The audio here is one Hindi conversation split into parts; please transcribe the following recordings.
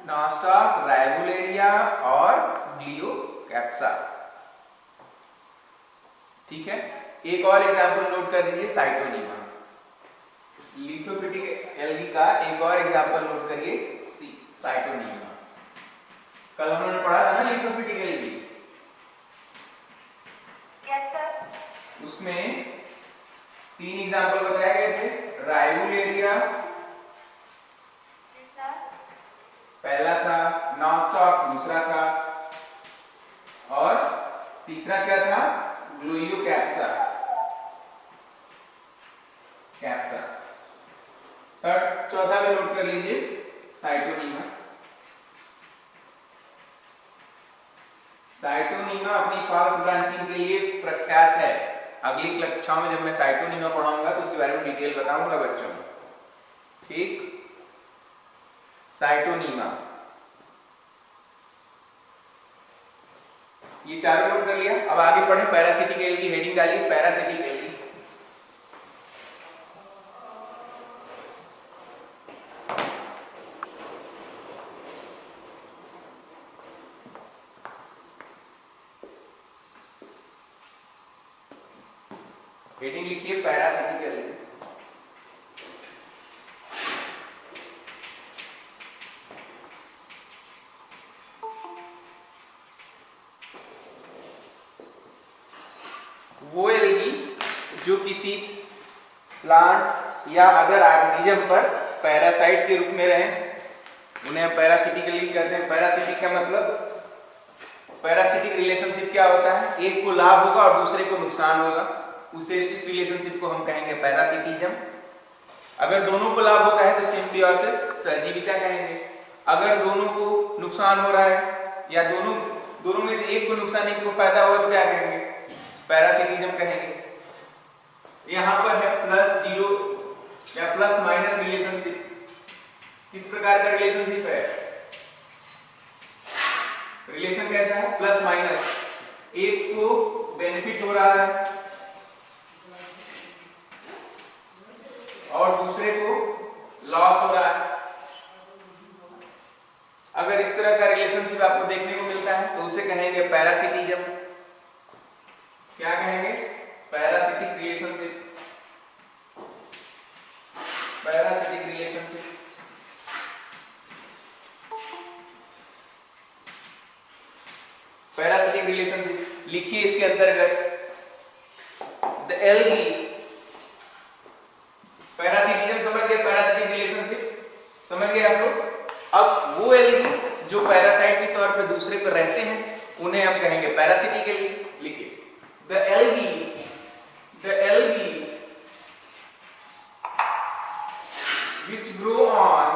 नॉस्टॉक, रेगुलेरिया और ग्लियोकैप्सा। ठीक है, एक और एग्जांपल नोट कर लीजिए, साइटोनीमा। लिथोफिटिक एल्गी का एक और एग्जांपल नोट करिए, साइटोनीमा। कल हम लोगों ने पढ़ा था ना लिथोफिटिक एल्गी। Yes sir. उसमें 3 एग्जांपल बताए गए थे। रेगुलेरिया पहला था, नॉस्टॉक दूसरा था, और तीसरा क्या था, ग्लियोकैप्सा। थर्ड, चौथा भी नोट कर लीजिए, साइटोनीमा। साइटोनीमा अपनी फाल्स ब्रांचिंग के लिए प्रख्यात है। अगली कक्षाओं में जब मैं साइटोनीमा पढ़ाऊंगा तो उसके बारे में डिटेल बताऊंगा बच्चों। ठीक, साइटोनीमा ये चारों नोट कर लिया। अब आगे पढ़े, पैरासिटिक एल्गी। हेडिंग डालिए, पैरासिटिक एल्गी। हेडिंग लिखिए, पैरासिटिक एल्गी। वो एल्गी जो किसी प्लांट या अदर ऑर्गेनिज्म पर पैरासाइट के रूप में रहे, उन्हें हम पैरासिटिक एल्गी कहते हैं। पैरासिटिक का मतलब, पैरासिटिक रिलेशनशिप क्या होता है, एक को लाभ होगा और दूसरे को नुकसान होगा, उसे, इस रिलेशनशिप को हम कहेंगे पैरासिटिज्म। अगर दोनों को लाभ होता है तो सिम्बियोसिस, सहजीविता कहेंगे। अगर दोनों को नुकसान हो रहा है या दोनों में से एक को नुकसान एक को फायदा हुआ तो क्या कहेंगे, पैरासिटिज्म कहेंगे। यहां पर है प्लस जीरो या प्लस माइनस रिलेशनशिप। किस प्रकार का रिलेशनशिप है, रिलेशन कैसा है, प्लस माइनस। एक को बेनिफिट हो रहा है और दूसरे को लॉस हो रहा है। अगर इस तरह का रिलेशनशिप आपको देखने को मिलता है तो उसे कहेंगे पैरासिटिज्म। क्या कहेंगे, parasitic relationship. Parasitic relationship. Parasitic relationship लिखिए इसके अंतर्गत, द एल्गी, पैरासिटिज्म समझ गए, पैरासिटिक रिलेशनशिप समझ गए आप लोग। अब वो एल्गी जो पैरासाइट के तौर पे दूसरे पर रहते हैं उन्हें हम कहेंगे पैरासिटिक एल्गी। लिखिए, the algae which grow on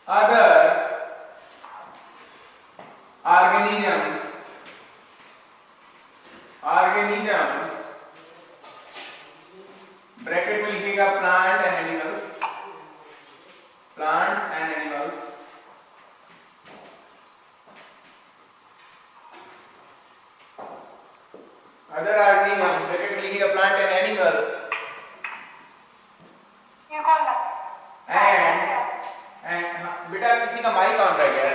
other organisms bracket में लिखिएगा plants and animals, other organisms bracket में लिखिएगा प्लांट एंड एनिमल, एंड बेटा किसी का माइक ऑन रह गया,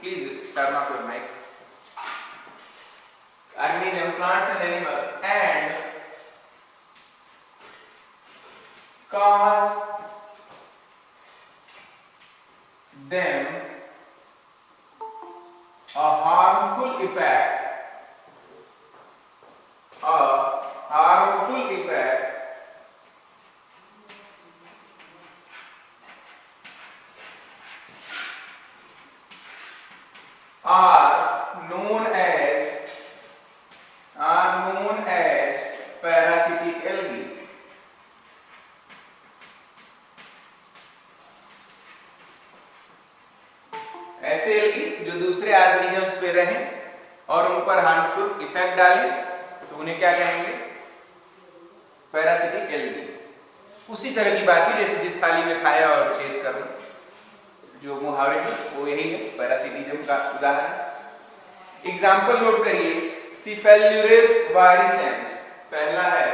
please turn off your mic. organism, plants and animal, and cause them a harmful effect are known as parasitic algae. ऐसे एल्गी जो दूसरे ऑर्गेनिजम्स पे रहें और उन पर हार्मफुल इफेक्ट डालें तो उन्हें क्या कहेंगे, पैरासिटिक एल्गी। उसी तरह की बात है जैसे जिस थाली में खाया और छेद करना, जो मुहावरे है वो यही है, पैरासिटिज्म का उदाहरण। एग्जाम्पल नोट करिए, सिफेल्युरेस वायरिसेंस। पहला है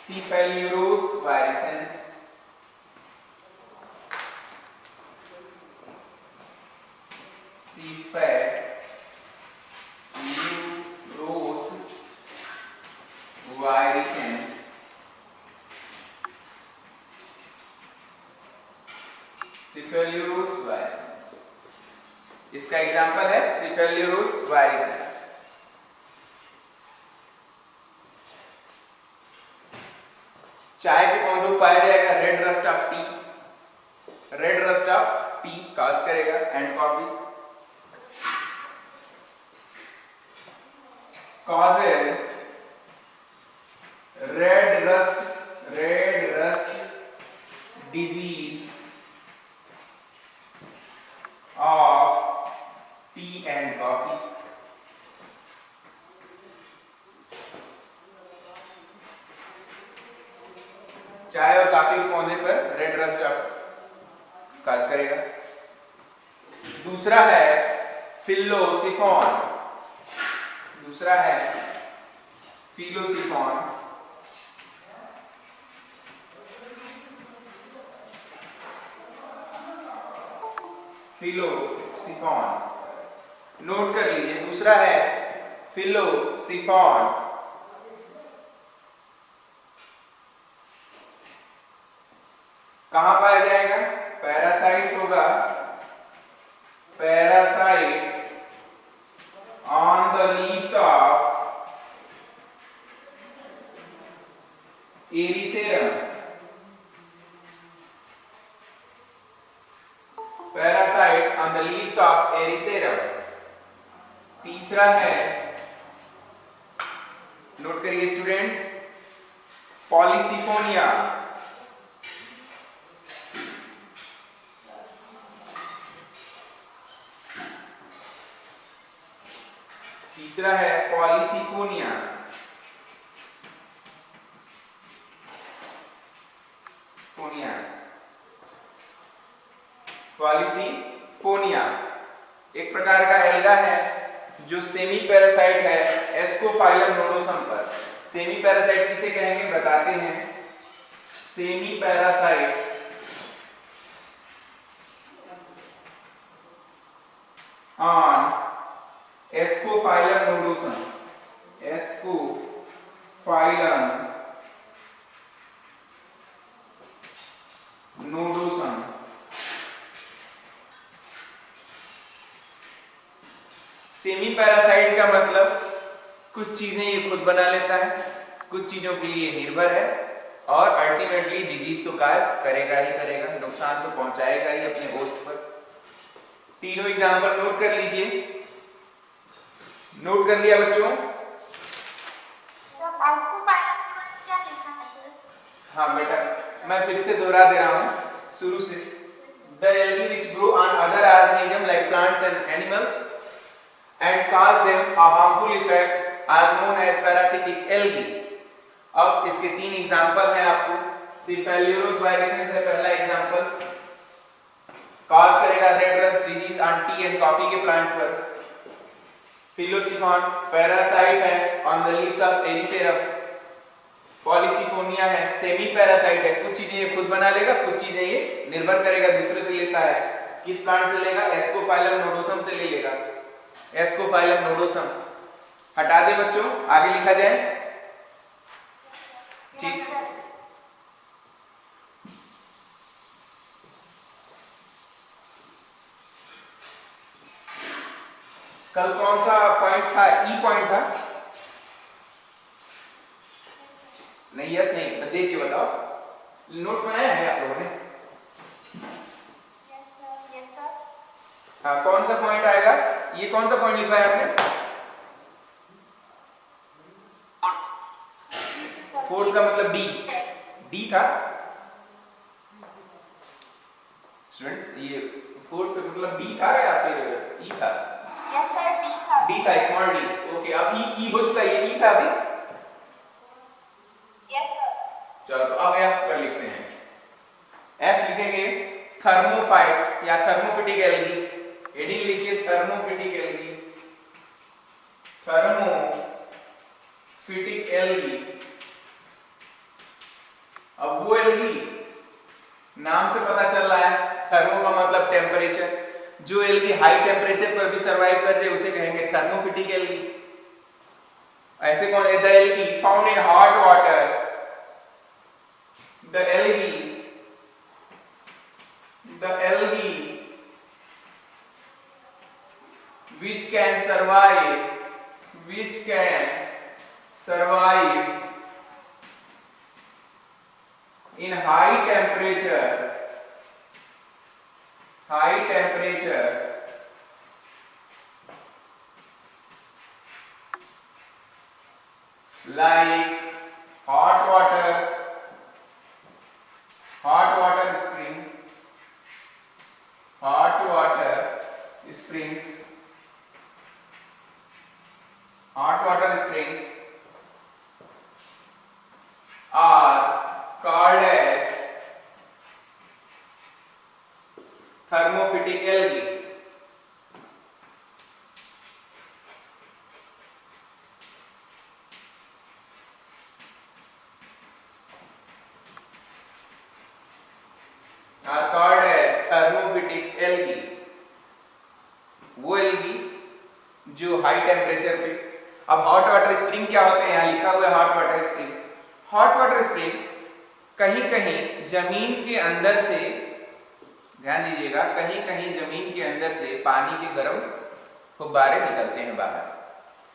सीफेल्यूरोस वायरिसेंस, सीफेल्यूरोस वायरिसेंस, सीफेल्यूरोस वायरिसेंस, इसका एग्जांपल है सीफेल्यूरोस वायरिसेंस। चाय के पौधों में पाया जाएगा red rust of tea, red rust of tea cause करेगा, and coffee causes red rust disease of tea and coffee। चाय और कॉफी के पौधे पर रेड रस्ट ऑफ काज करेगा। दूसरा है फिलोसिफॉन, दूसरा है फिलोसिफॉन, फिलोसिफॉन नोट कर लीजिए, दूसरा है फिलोसिफॉन। कहां पाया जाएगा? पैरासाइट होगा, parasite on the leaves of Ericeum, parasite on the leaves of Ericeum। तीसरा है, नोट करिए स्टूडेंट्स, पॉलीसिफोनिया, तीसरा है पॉलीसिफोनिया, पॉलीसिफोनिया एक प्रकार का एल्गा है जो सेमी पैरासाइट है एस्कोफाइलम नोडोसम पर। सेमी पैरासाइट किसे कहेंगे बताते हैं। Semi parasite on Ascophyllum nodosum, Ascophyllum nodosum. Semi parasite का मतलब कुछ चीजें ये खुद बना लेता है, कुछ चीजों के लिए निर्भर है और अल्टीमेटली डिजीज तो काज करेगा ही करेगा, नुकसान तो पहुंचाएगा ही अपने होस्ट पर। तीनों एग्जांपल नोट कर लीजिए। नोट कर लिया बच्चों? हाँ बेटा, मैं फिर से दोहरा दे रहा हूं शुरू से। The algae which grow on other organism like plants and animals and cause them a harmful effect are known as parasitic algae। अब इसके तीन एग्जांपल हैं आपको। सीफेल्यूरोस वायरिसेंस है पहला एग्जांपल, कॉज करेगा red rust disease on tea and coffee के प्लांट पर। फिलोसिफॉन पैरासाइट है on the leaves of Arisaema. Polysiphonia है सेमी पैरासाइट है, कुछ चीजें ये खुद बना लेगा, कुछ चीजें ये निर्भर करेगा, दूसरे से लेता है। किस प्लांट से लेगा? एस्कोफाइलम नोडोसम से ले लेगा। एस्कोफाइलम नोडोसम हटा दे बच्चों, आगे लिखा जाए। ठीक, कल कौन सा पॉइंट था? ई पॉइंट था नहीं? यस नहीं, देख के बताओ। नोट्स बनाया है आप लोगों ने? हाँ, कौन सा पॉइंट आएगा? ये कौन सा पॉइंट लिखा है आपने? फोर्थ का मतलब डी, डी था स्टूडेंट्स। ये फोर्थ का मतलब बी था या फिर ई था? यस सर, डी था। डी था, स्मॉल डी। ओके, अब ई हो चुका है, ये ई था अभी। Yes sir. चलो तो अब एफ कर लिखते हैं। एफ लिखेंगे थर्मोफाइट्स या थर्मोफिटिक एल्गी। हेडिंग लिखिए थर्मोफिटिक एल्गी, थर्मोफिटिक थर्मोफिटिक एल्गी। अब वो एल्गी, नाम से पता चल रहा है, थर्मो का मतलब टेम्परेचर, जो एल्गी हाई टेम्परेचर पर भी सरवाइव कर जाए उसे कहेंगे थर्मोफिटिक एल्गी। ऐसे कौन है? The algae found in hot water, the algae which can survive in high temperature like hot water springs are called as thermophytic algae. वो एल्गी जो हाई टेम्परेचर पे। अब हॉट वाटर स्प्रिंग क्या होते हैं? यहाँ लिखा हुआ है hot water spring. Hot water spring कहीं कहीं जमीन के अंदर से, ध्यान दीजिएगा, कहीं कहीं जमीन के अंदर से पानी के गर्म फुब्बारे निकलते हैं बाहर।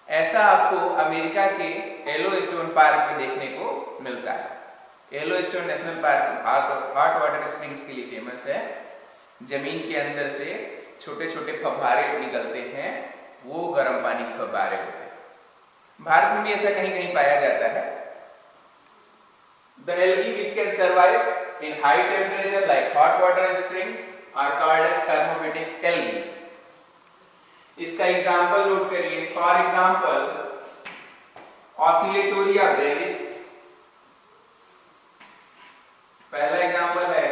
ऐसा आपको अमेरिका के येलोस्टोन पार्क में देखने को मिलता है। Yellowstone national park hot water springs के लिए फेमस है। जमीन के अंदर से छोटे छोटे फव्वारे निकलते हैं, वो गर्म पानी के फव्वारे होते हैं। भारत में भी ऐसा कहीं कहीं पाया जाता है। The algae which can survive in high temperature like hot water springs are called as thermophytic algae. इसका एग्जाम्पल नोट करिए। फॉर एग्जाम्पल ऑसिलेटोरिया ब्रेविस, पहला एग्जाम्पल है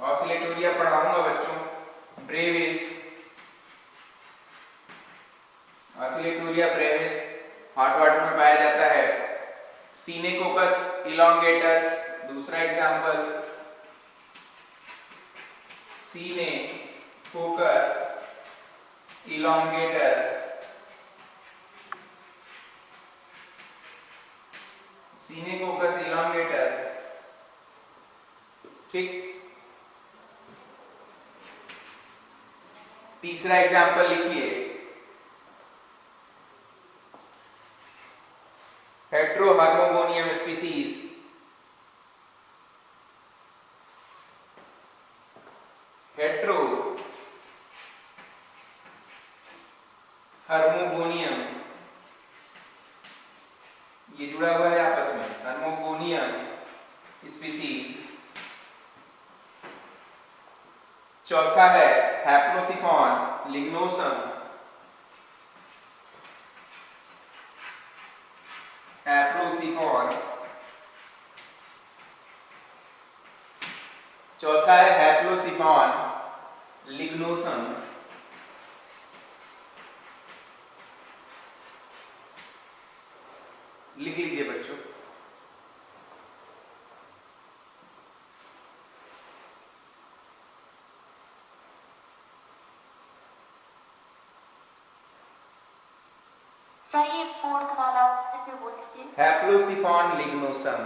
ऑसिलेटोरिया पढ़ाऊंगा बच्चों। Brevis, Oscillatoria Brevis hot water में पाया जाता है। सीनेकोकस इलोंगेटस दूसरा एग्जाम्पल, सीनेकोकस इलोंगेटस, सीनेकोकस इलोंगेटस, ठीक। तीसरा एग्जाम्पल लिखिए, हेट्रोहार्मोगोनियम स्पीसीज, हार्मोगोनियम, ये जुड़ा हुआ है आपस में, हार्मोगोनियम स्पीसीज। चौथा है हैप्लोसिफॉन लिग्नोसम, हैप्लोसिफॉन। चौथा है हैप्लोसिफॉन लिग्नोसम। लिख लीजिए बच्चों। सर ये फोर्थ वाला ऐसे बोल दीजिए। हैप्लोसिफॉन लिग्नोसम।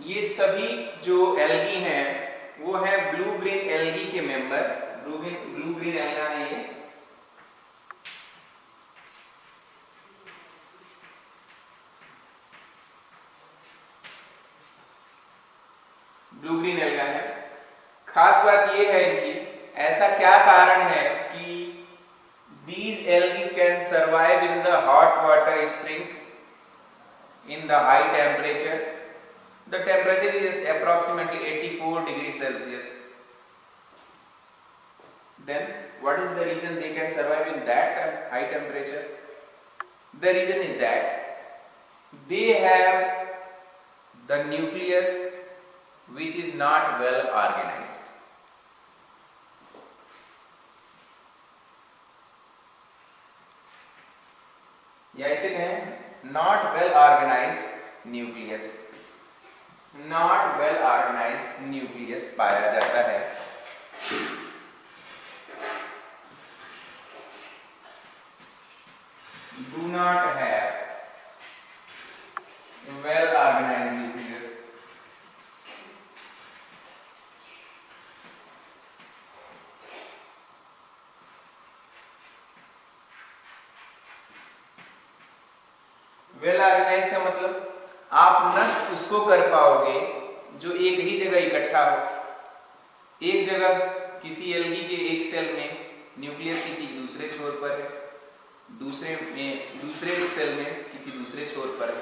ये सभी जो एल्गी हैं वो है ब्लू ग्रीन एल्गी के मेंबर। ब्लू ग्रीन एल्गा है ये। ब्लू ग्रीन एल्गा है। खास बात ये है इनकी, ऐसा क्या कारण है कि these algae can survive in the hot water springs in the high temperature. The temperature is approximately 84 degrees Celsius. Then what is the reason they can survive in that high temperature? The reason is that they have the nucleus which is not well organized. या इसे कहें not well organized nucleus, not well organized nucleus पाया जाता है। Do not have well organized nucleus. Well organize का मतलब आप नष्ट उसको कर पाओगे जो एक ही जगह इकट्ठा हो। एक जगह किसी एल्गी के एक सेल में न्यूक्लियस किसी दूसरे छोर पर है, दूसरे सेल में किसी दूसरे छोर पर है,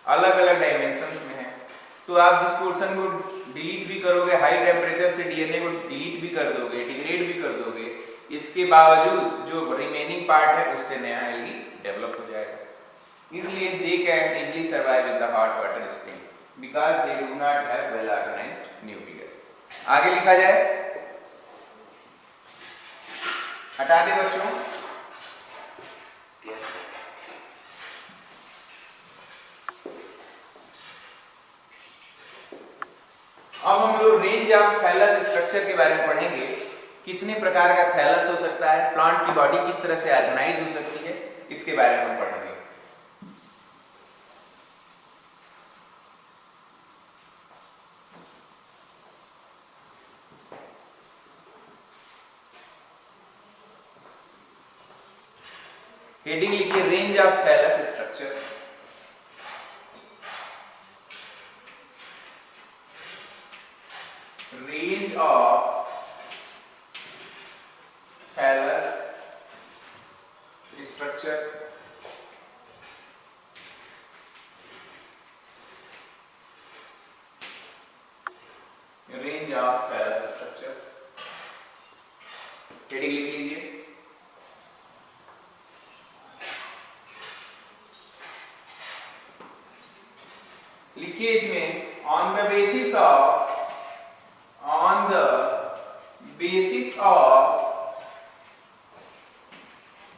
अलग अलग डायमेंशंस में है। तो आप जिस पोर्शन को डिलीट भी करोगे, हाई टेम्परेचर से डीएनए को डिलीट भी कर दोगे, डिग्रेड भी कर दोगे, इसके बावजूद जो रिमेनिंग पार्ट है उससे नया एल्गी डेवलप हो जाएगा। इसलिए they can easily survive in the hot water spring because they do not have well organized nucleus। आगे लिखा जाए, हटा दे बच्चों। अब हम लोग रेंज ऑफ थैलस स्ट्रक्चर के बारे में पढ़ेंगे। कितने प्रकार का थैलस हो सकता है, प्लांट की बॉडी किस तरह से ऑर्गेनाइज हो सकती है, इसके बारे में हम पढ़ेंगे। हेडिंग लिखिए range of thallus structure. Range of thallus structure. Range of thallus structure heading लिख लीजिए। लिखिए इसमें on the basis of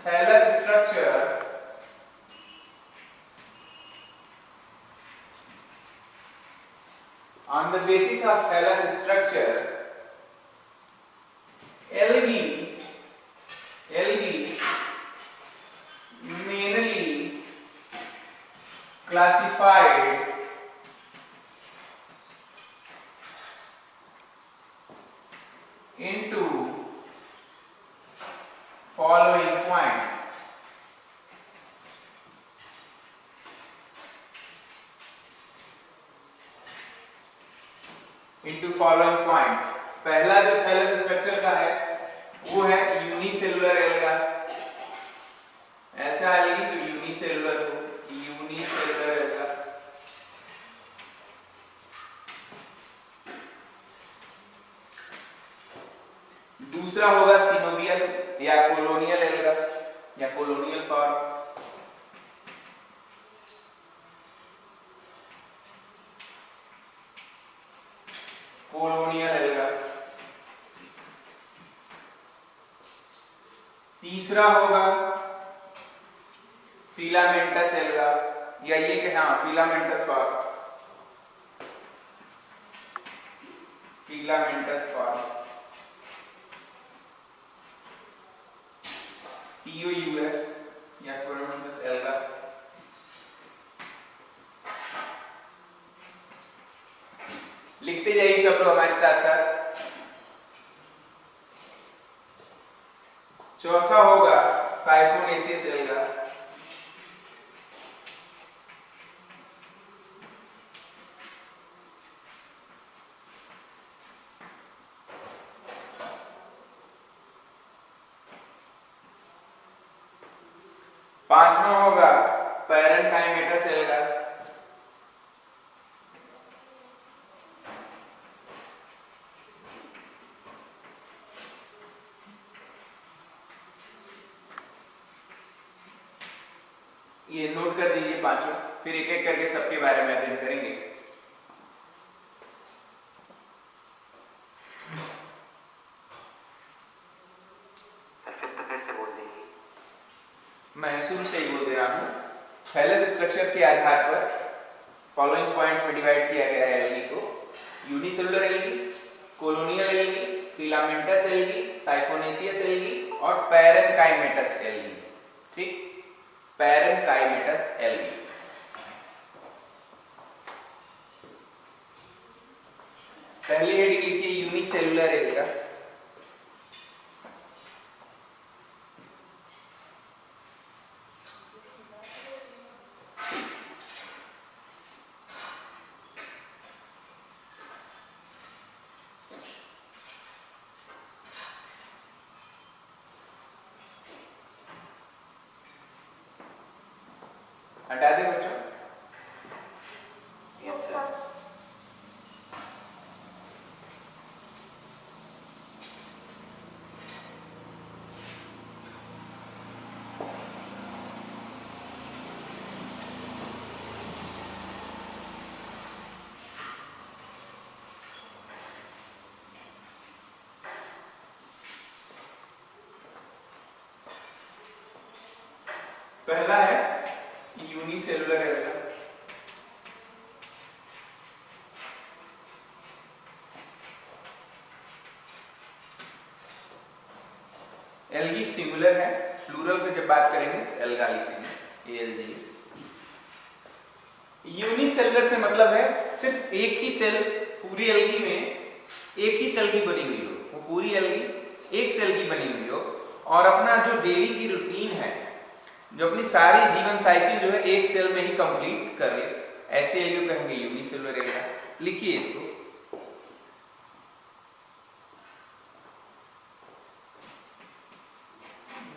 thallus structure on the basis of thallus structure algae mainly classified into following points. Into following points। पहला जो थैलस स्ट्रक्चर का है वो है यूनिसेलुलर एल्गा। ऐसा आएगी तो यूनिसेलुलर एल्गा। दूसरा होगा सिनोबियल या कोलोनियल एल्गा या कोलोनियल फॉर्म। Colonial alga. तीसरा होगा फिलामेंटस एल्गा या ये कि हाँ filamentous form. Filamentous form TOUS या फिलामेंटस एल्गा। लिखते जाइए सब लोग हमारे साथ साथ। चौथा होगा साइफोनेसियस एल्गा। पांचवा होगा पैरेन्काइमेटस एल्गा। ये नोट कर दीजिए पांचों, फिर एक एक करके सबके बारे में अध्ययन करेंगे। मैं शुरू से ही बोल दे रहा हूं। थैलस स्ट्रक्चर के आधार पर फॉलोइंग पॉइंट्स में डिवाइड किया गया है एल्गी को: unicellular algae, colonial algae, filamentous algae, siphonaceous algae और पैरेनकाइमेटस एल्गी। ठीक, पैरेनकाइमेटस एल्गी। पहली हेडिंग लिखिए यूनिसेलुलर एल्गा। हटा दे बच्चों। पहला है यूनिसेलुलर एल्गा। एल्गी सिंगुलर है, प्लूरल पे जब बात करेंगे तो एल्गा लिखेंगे, एएलजी। यूनिसेलुलर से मतलब है सिर्फ एक ही सेल पूरी एल्गी में एक ही सेल की बनी हुई हो, वो पूरी एल्गी एक सेल की बनी हुई हो और अपना जो डेली की रूटीन है, जो अपनी सारी जीवन साइकिल जो है एक सेल में ही कंप्लीट कर ले, ऐसे एल्गी कहेंगे यूनिसेलुलर एल्गा। लिखिए इसको।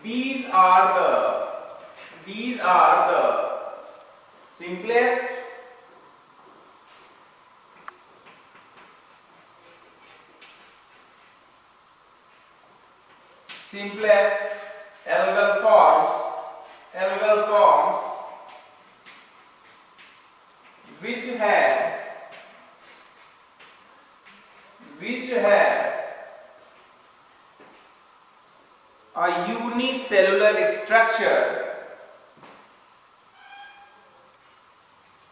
These are the simplest algal forms which have a unicellular structure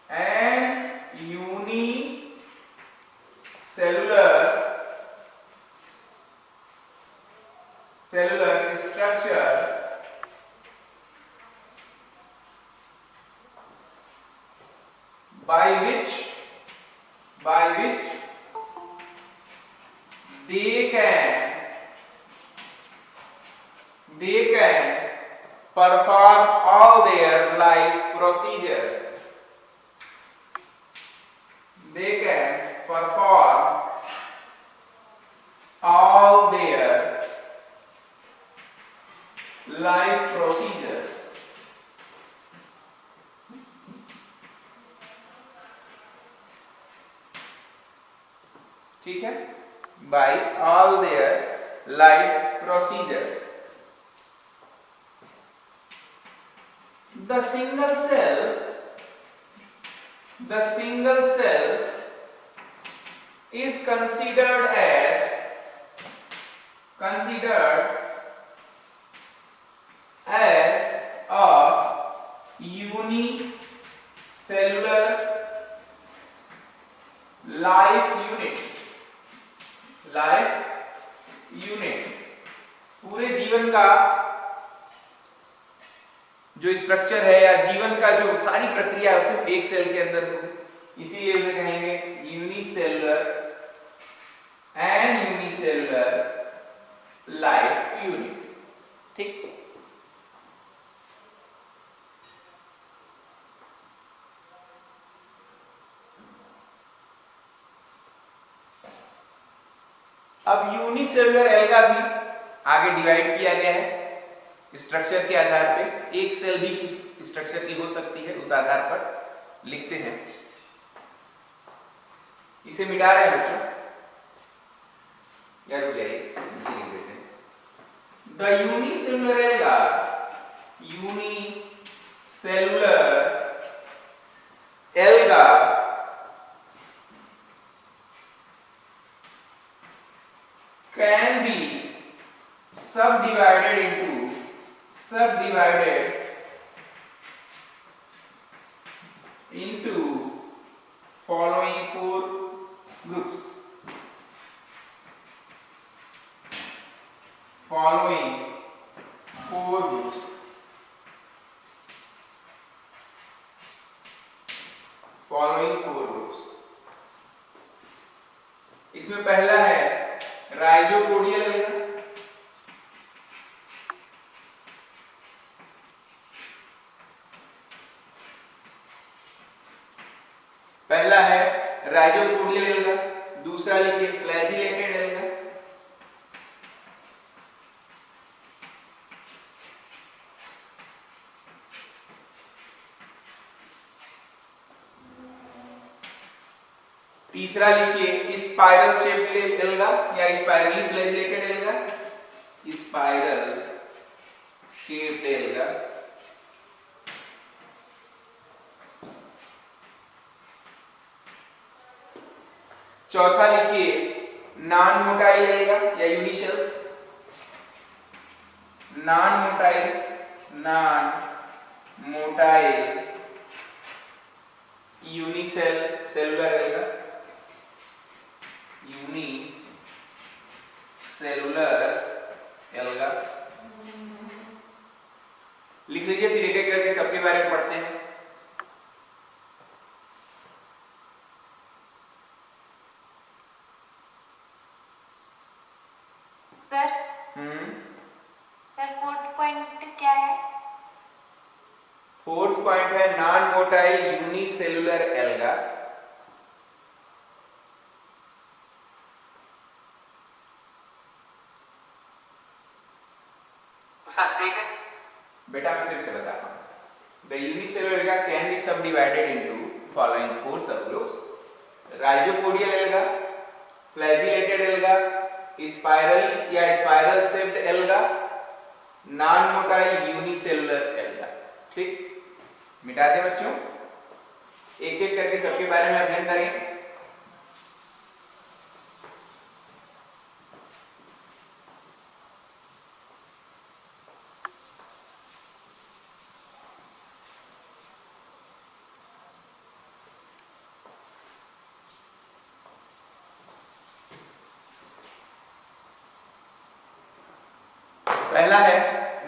and unicellular structure by which they can perform all their life procedures. They can perform all their life procedures. ठीक है, by all their life procedures. The single cell is considered as a unicellular life unit. पूरे जीवन का जो स्ट्रक्चर है या जीवन का जो सारी प्रक्रिया है सिर्फ एक सेल के अंदर हो, इसीलिए उन्हें कहेंगे यूनिसेलुलर लाइफ यूनिट। ठीक, अब यूनिसेलुलर एल्गा भी आगे डिवाइड किया गया है स्ट्रक्चर के आधार पे। एक सेल भी किस स्ट्रक्चर की हो सकती है उस आधार पर लिखते हैं। इसे मिटा रहे हैं बच्चों या रुक जाइए, नीचे लिख देते हैं। The unicellular cellular alga can be subdivided into following four groups. Following four groups. इसमें पहला है राइजोपोडियल एल्गा, दूसरा लिखिए फ्लैजिलेटेड एल्गा, तीसरा लिखिए स्पाइरल शेप्ड एल्गा या spirally flagellated algae, spiral shaped algae, चौथा लिखिए नॉन मोटाइल एल्गा या unicells, non motile unicell cellular algae, unicellular algae. लिख लीजिए, फिर एक एक करके सबके बारे में पढ़ते हैं। सर फोर्थ पॉइंट क्या है? फोर्थ पॉइंट है नॉन मोटाइल यूनिसेलुलर एल्गा। बेटा मैं फिर से बताता हूं। The unicellular algae can be subdivided into following four subgroups: rhizopodial algae, flagellated algae, spiral या spiral shaped algae, non motile unicellular algae. ठीक, मिटाते बच्चों, एक एक करके सबके बारे में अध्ययन करेंगे। पहला है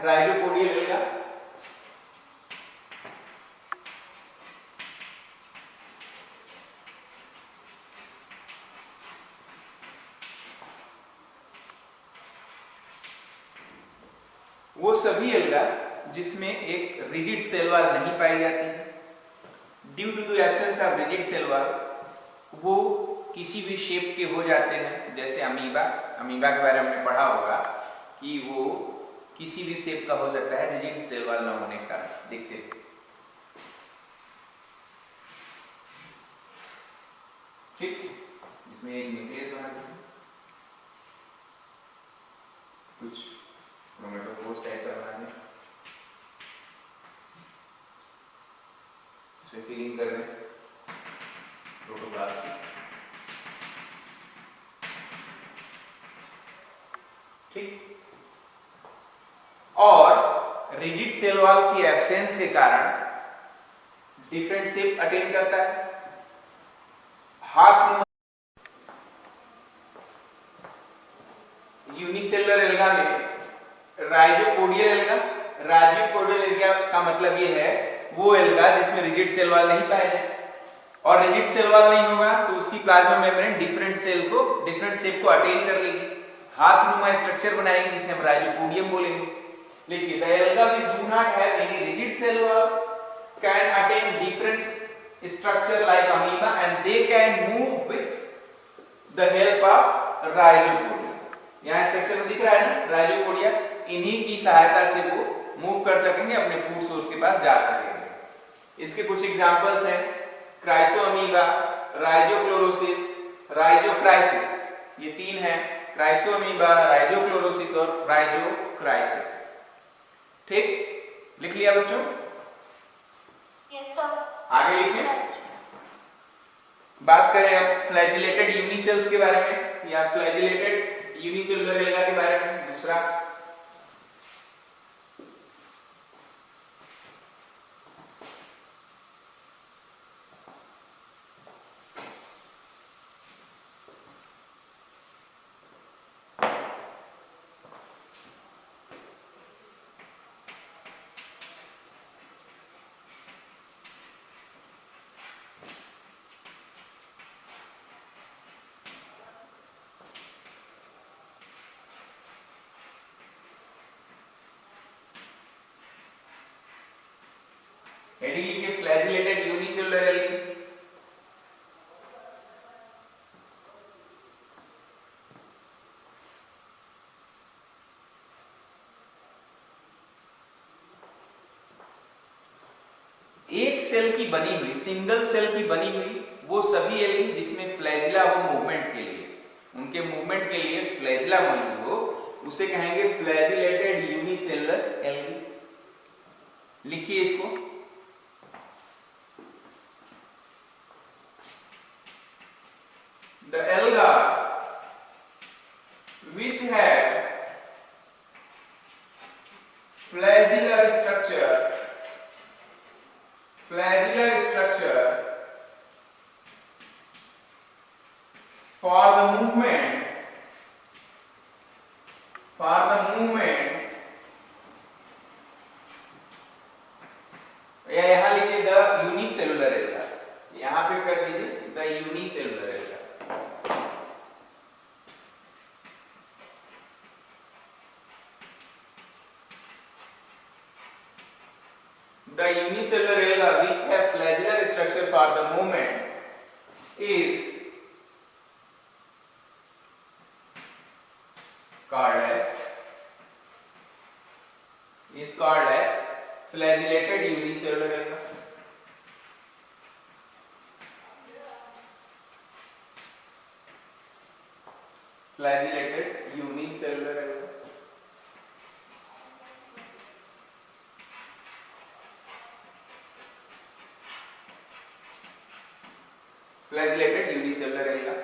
राइजोपोडियल एल्गा। वो सभी एल्गा जिसमें एक रिजिड सेल वॉल नहीं पाई जाती है। Due to the absence of rigid cell wall वो किसी भी शेप के हो जाते हैं, जैसे अमीबा। अमीबा के बारे में हमने पढ़ा होगा कि वो किसी भी शेप का हो सकता है रिजिड सेल वॉल न होने का। देखते हैं, ठीक, इसमें एक न्यूक्लियस बना दें, कुछ क्रोमेटोफोर्स टाइप का बना दें, इसमें फिलिंग कर दें प्रोटोप्लास्ट की। ठीक, और रिजिड सेल वॉल की एब्सेंस के कारण डिफरेंट शेप अटेन करता है। हाथ यूनिसेलुलर एल्गा में राइजोपोडियल एल्गा का मतलब ये है वो एल्गा जिसमें रिजिड सेल वॉल नहीं पाए जाए, और रिजिड सेल वॉल नहीं होगा तो उसकी प्लाज्मा मेम्ब्रेन डिफरेंट शेप को अटेन कर लेगी, हाथनुमा स्ट्रक्चर बनाएगी, जिसे हम राइजोपोडियम बोलेंगे। देखिए, the alga which do not have any rigid cell wall can attain different structure like amoeba and they can move with the help of rhizopodia। यहाँ स्ट्रक्चर में दिख रहा है ना राइजोपोडिया, इन्हीं की सहायता से वो मूव कर सकेंगे, अपने फूड सोर्स के पास जा सकेंगे। इसके कुछ एग्जांपल्स हैं: क्राइसोअमीबा, राइजोक्लोरोसिस, राइजोक्राइसिस। ये तीन हैं, क्राइसोअमीबा, राइजोक्लोरोसिस और राइजोक्राइसिस। ठीक, लिख लिया बच्चों? Yes sir. आगे लिखें। बात करें अब फ्लैजिलेटेड यूनिसेल्स के बारे में या फ्लैजिलेटेड यूनिसेलुलर एल्गा के बारे में। दूसरा हेडिंग लिखिए फ्लैजिलेटेड यूनिसेलुलर एल्गी। एक सेल की बनी हुई, सिंगल सेल की बनी हुई वो सभी एल्गी जिसमें फ्लैजिला हो मूवमेंट के लिए, उनके मूवमेंट के लिए फ्लैजिला मौजूद हो, उसे कहेंगे फ्लैजिलेटेड यूनिसेलुलर एल्गी। लिखिए इसको। The alga which have flagellar structure for the movement या यहां लिखिए द यूनिसेलुलर एल्गा, यहां पे कर दीजिए the unicellular alga. The unicellular alga which have flagellar structure for the movement is called as flagellated unicellular alga। Flagellated unicellular alga। Flagellated unicellular alga।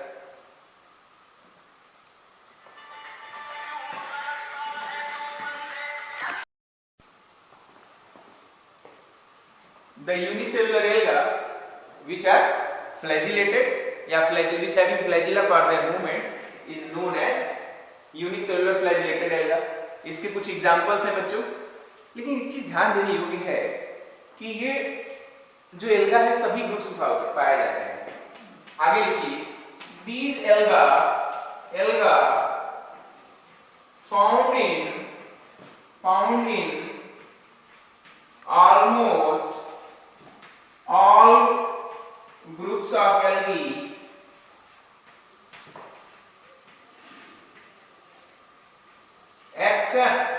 The unicellular alga which are flagellated या which having flagella for their movement is known as unicellular flagellated alga। इसके कुछ एग्जांपल्स हैं बच्चों, लेकिन एक चीज ध्यान देने योग्य है कि ये जो एल्गा है सभी ग्रुप्स में पाए जाते हैं। आगे लिखिए these alga found in almost all groups of algae except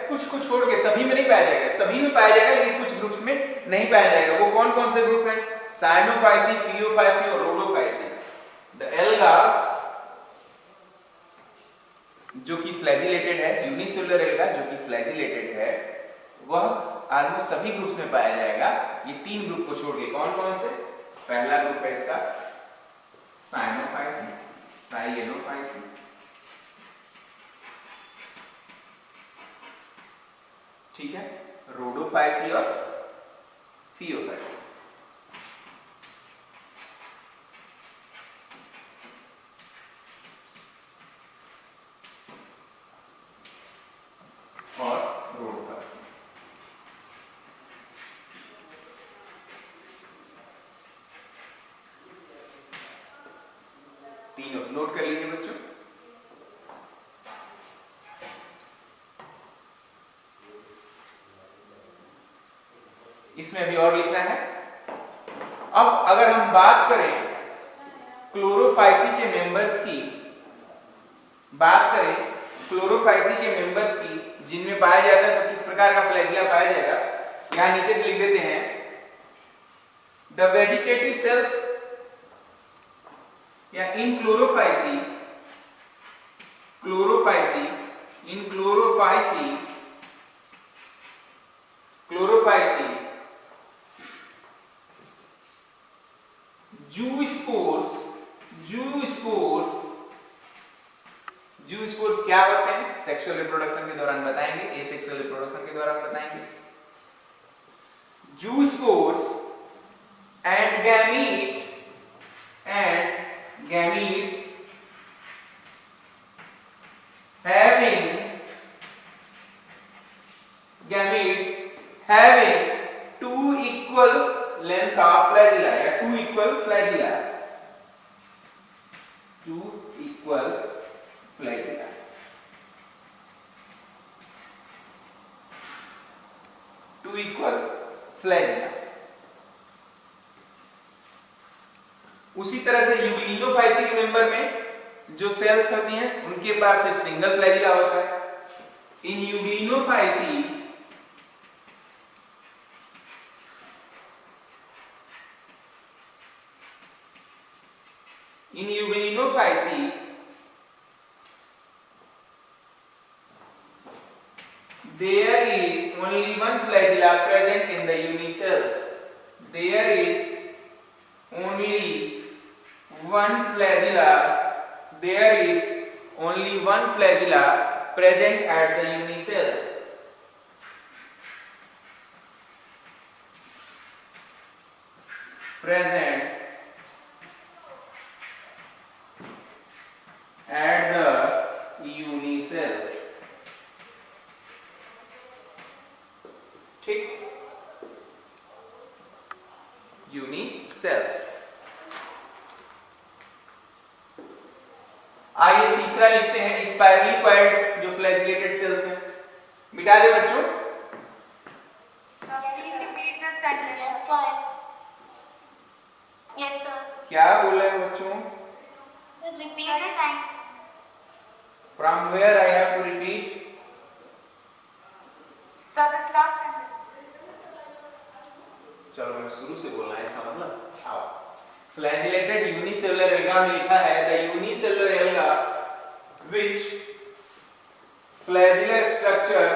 कुछ को छोड़ के, सभी में नहीं पाया जाएगा, सभी में पाया जाएगा लेकिन कुछ ग्रुप्स में नहीं पाया जाएगा। वो कौन कौन से ग्रुप हैं? साइनोफाइसी, फियोफाइसी और रोडोफाइसी। द एल्गा जो कि फ्लैजिलेटेड है, यूनिसेलुलर एल्गा जो कि फ्लैजिलेटेड है, वह ऑलमोस्ट सभी ग्रुप्स में पाया जाएगा, ये तीन ग्रुप को छोड़ के। कौन कौन से? पहला ग्रुप है इसका साइनोफाइसी, साइएनोफाइसी, ठीक है, रोडोफाइसी और फियोफाइसी। और रोडोफाइसी। तीनों नोट कर लीजिए बच्चों। इसमें अभी और लिखना है। अब अगर हम बात करें क्लोरोफाइसी के मेंबर्स की, जिनमें पाया जाता है तो किस प्रकार का फ्लैजिला पाया जाएगा, यहां नीचे से लिख देते हैं द वेजिटेटिव सेल्स या इन क्लोरोफाइसी जू स्पोर्स क्या होते हैं सेक्सुअल रिप्रोडक्शन के दौरान बताएंगे, एसेक्सुअल रिप्रोडक्शन के दौरान बताएंगे। जू spores and gametes having two equal length of flagella या two equal flagella, two equal flagella, two equal flagella। उसी तरह से यूग्लिनोफाइसी के मेंबर में जो सेल्स होती हैं उनके पास सिर्फ सिंगल फ्लैजिला होता है। इन यूग्लिनोफाइसी there is only one flagella present in the unicells. There is only one flagella. There is only one flagella present at the unicells. Present at the unicells. ठीक, यूनिसेल्स। आइए तीसरा लिखते हैं, स्पाइरली कॉइल्ड जो फ्लैजिलेटेड सेल्स हैं। मिटा दे बच्चों। Please repeat the sentence. Yes, sir. Yes, sir. क्या बोल रहे हैं बच्चों? Repeat the sentence. From where I have to repeat? Sir, the last sentence. चलो मैं शुरू से बोलना है इसका मतलब। आओ, फ्लैजिलेटेड यूनिसेलुलर एल्गा में लिखा है the unicellular alga which flagellate structure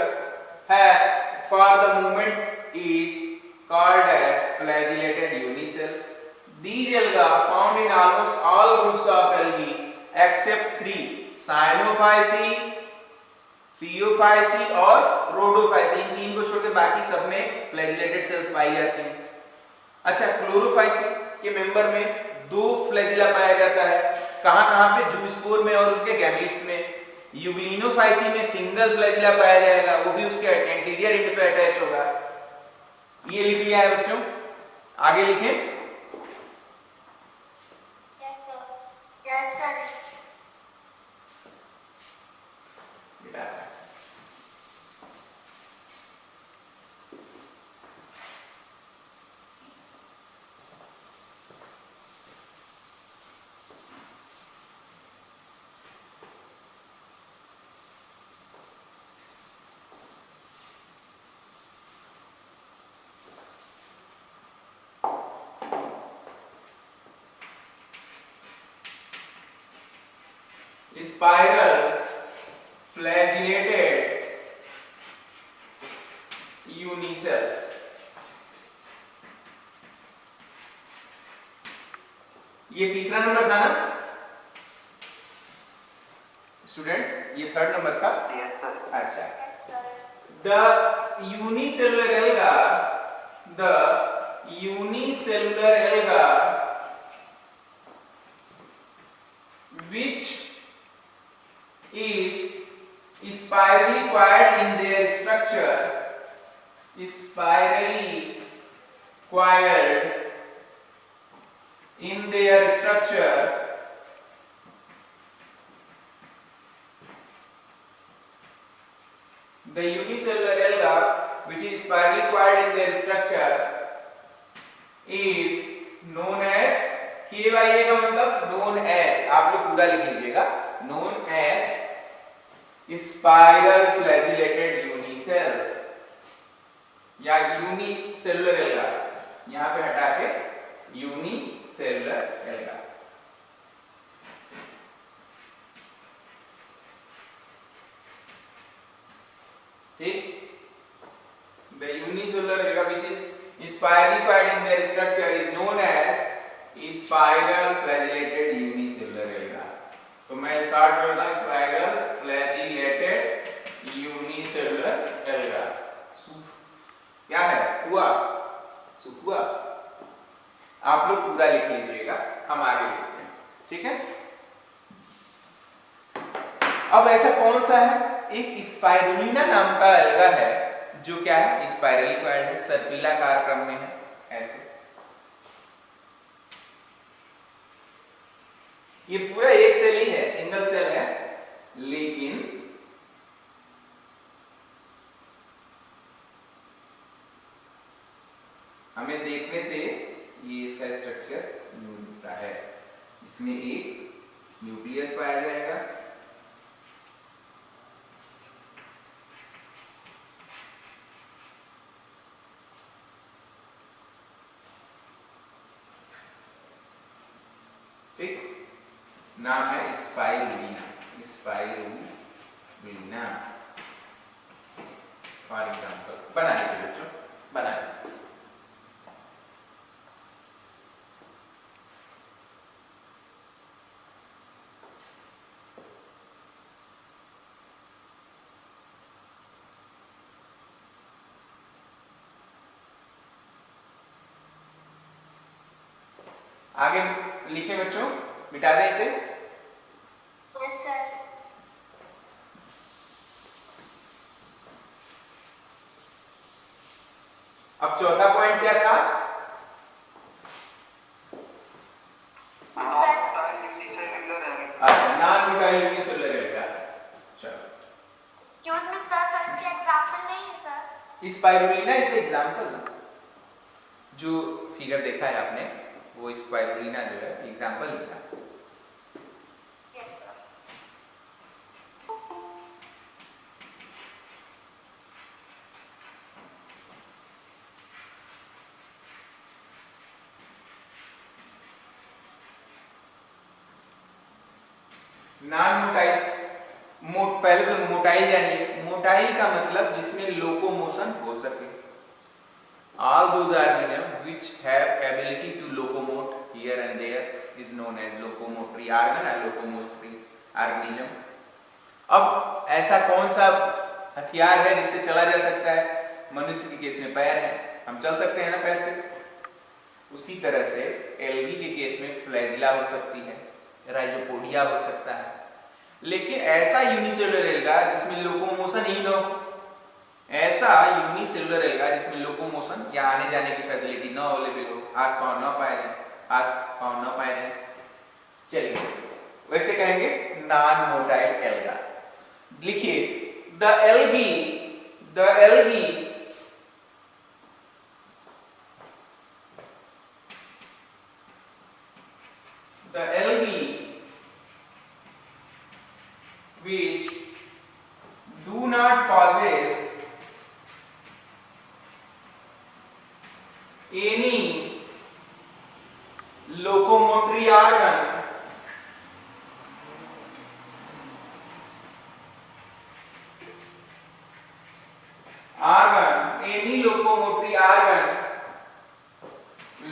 have for the moment is called as flagellated unicell. These alga found in almost all groups of algae except three: Cyanophyceae, Phaeophyceae और Rhodophyceae। इन तीन को छोड़ के बाकी सब में फ्लैजिलेटेड सेल्स पाई जाती हैं। अच्छा, क्लोरोफाइसी के मेंबर में दो फ्लैजिला पाया जाता है। कहां-कहां पे? जूस्पोर में और उनके गैमीट्स में। यूग्लिनोफाइसी में सिंगल फ्लैजिला पाया जाएगा, वो भी उसके एंटीरियर एंड पे अटैच होगा। ये लिख लिया है बच्चों, आगे लिखें। Yes, sir. Yes, sir. Spiral flagellated unicells। ये तीसरा नंबर था ना स्टूडेंट्स? ये थर्ड नंबर था। Yes, sir. अच्छा, the unicellular alga which is spirally coiled in their structure, is spirally coiled in their structure, the unicellular alga which is spirally coiled in their structure is known as, KYA का मतलब known as, आप लोग पूरा लिख लीजिएगा, known as spiral flagellated unicells या unicellular alga। यहां पे हटा के unicellular alga। ठीक, the unicellular alga which is spirally coiled in their structure is known as spiral flagellated unicellular alga। तो मैं स्टार्ट करता हूं स्पाइरल अब ऐसा कौन सा है, एक स्पाइरुलिना नाम का अलगा है जो क्या है, स्पाइरली कॉइल्ड है, सर्पिलाकार क्रम में है। ऐसे ये पूरा एक सेल ही है, सिंगल सेल है, लेकिन हमें देखने से ये इसका स्ट्रक्चर मिलता है। इसमें एक न्यूक्लियस पाया जाएगा, ठीक, नाम है स्पाइरुलिना, स्पाइरुलिना फॉर एग्जाम्पल। बना लीजिए बच्चों, बना लीजिए। आगे लिखे बच्चों, मिटा दें इसे। Yes, sir. अब चौथा पॉइंट क्या था, नॉन मोटाइल यूनिसेलुलर एल्गा। चलो, Excuse me, sir. सर इसके एग्जाम्पल नहीं है sir. Spirulina is the example ना, जो फिगर देखा है आपने वो स्पाइरुलिना जो है एग्जांपल लिखा। Yes, sir. नॉन मोटाइल, पहले तो मोटाइल जानिए। मोटाइल का मतलब जिसमें लोकोमोशन हो सके। All those organisms which have ability to locomote here and there is known as locomotory organ or locomotory organism। अब ऐसा कौन सा हथियार है जिससे चला जा सकता है? मनुष्य के केस में पैर है, हम चल सकते हैं ना पैर से। उसी तरह से एल्गी के केस में फ्लैजिला हो सकती है, राइजोपोडिया हो सकता है। लेकिन ऐसा यूनिसेलुलर एल्गा जिसमें लोकोमोशन ही न हो, ऐसा यूनिसेलुलर एल्गा जिसमें लोकोमोशन या आने जाने की फैसिलिटी न अवेलेबल हो, हाथ पांव न पाए जाए, चलिए वैसे कहेंगे नॉन मोटाइल एल्गा। लिखिए the algae which do not possess any locomotory organ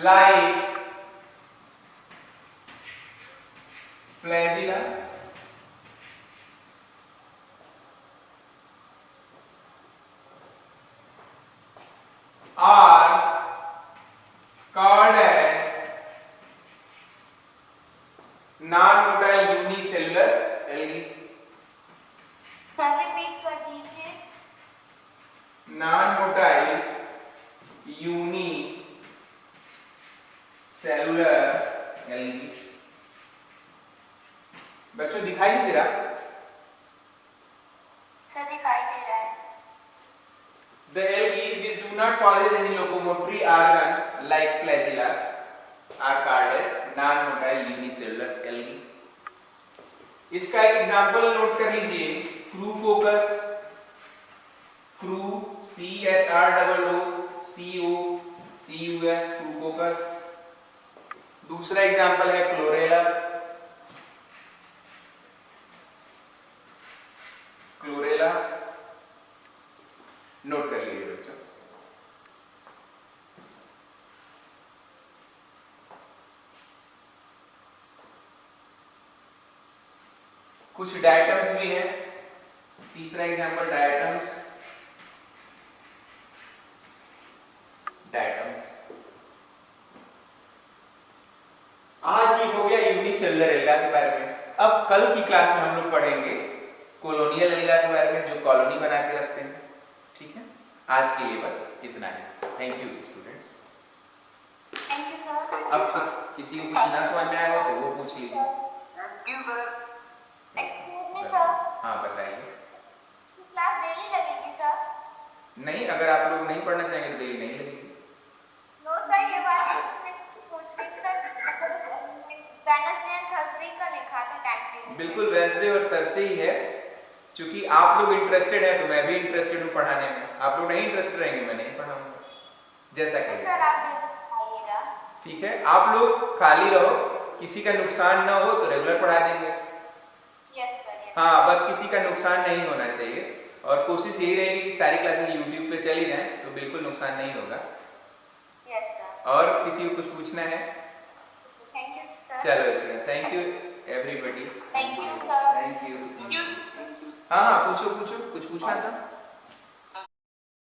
like flagella, are called as non-motile unicellular algae। Sir repeat कर दीजिए। non-motile unicellular algae। बच्चों दिखाई नहीं दे रहा? सर दिखाई दे रहा है। The algae which do not possess any locomotory organ like flagella are called as non-motile unicellular algae। इसका एक एग्जांपल नोट कर लीजिए, क्रूकोकस, क्रू CHROOCOCUS क्रूकोकस। दूसरा एग्जांपल है क्लोरेला, नोट कर लीजिए बच्चों। कुछ डायटम्स भी हैं, तीसरा एग्जांपल डायटम्स। आज ये हो गया यूनिसेलुलर एल्गा के बारे में। अब कल की क्लास में हम लोग पढ़ेंगे कॉलोनियल एरिया के बारे में, जो कॉलोनी बना के रखते हैं। ठीक है, आज के लिए बस इतना है। Thank you students. Thank you sir. अब किसी को कुछ ना समझ में आया हो तो वो पूछ लीजिए। एक्सक्यूज मी सर, हाँ बताइए। क्लास डेली लगेगी सर? नहीं, अगर आप लोग नहीं पढ़ना चाहेंगे तो डेली नहीं लगेगी। नो सर, ये बात मैं पूछ रही थी सर, वेडनेसडे एंड थर्सडे का लिखा था टाइम टेबल। बिल्कुल वेडनेसडे और थर्सडे ही है, क्योंकि आप लोग इंटरेस्टेड हैं तो मैं भी इंटरेस्टेड हूँ पढ़ाने में। आप लोग नहीं इंटरेस्टेड रहेंगे मैं नहीं पढ़ाऊंगा, जैसा तो कहिए। सर आप बताइएगा। ठीक है, आप लोग खाली रहो, किसी का नुकसान ना हो तो रेगुलर पढ़ा देंगे। Yes sir, yes. हाँ, बस किसी का नुकसान नहीं होना चाहिए, और कोशिश यही रहेगी कि सारी क्लासेस यूट्यूब पे चली जाएं तो बिल्कुल नुकसान नहीं होगा। Yes sir. और किसी को कुछ पूछना है? Thank you sir. चलो student, thank you everybody. Thank you sir. Thank you. हाँ हाँ, पूछो पूछो, कुछ पूछना था?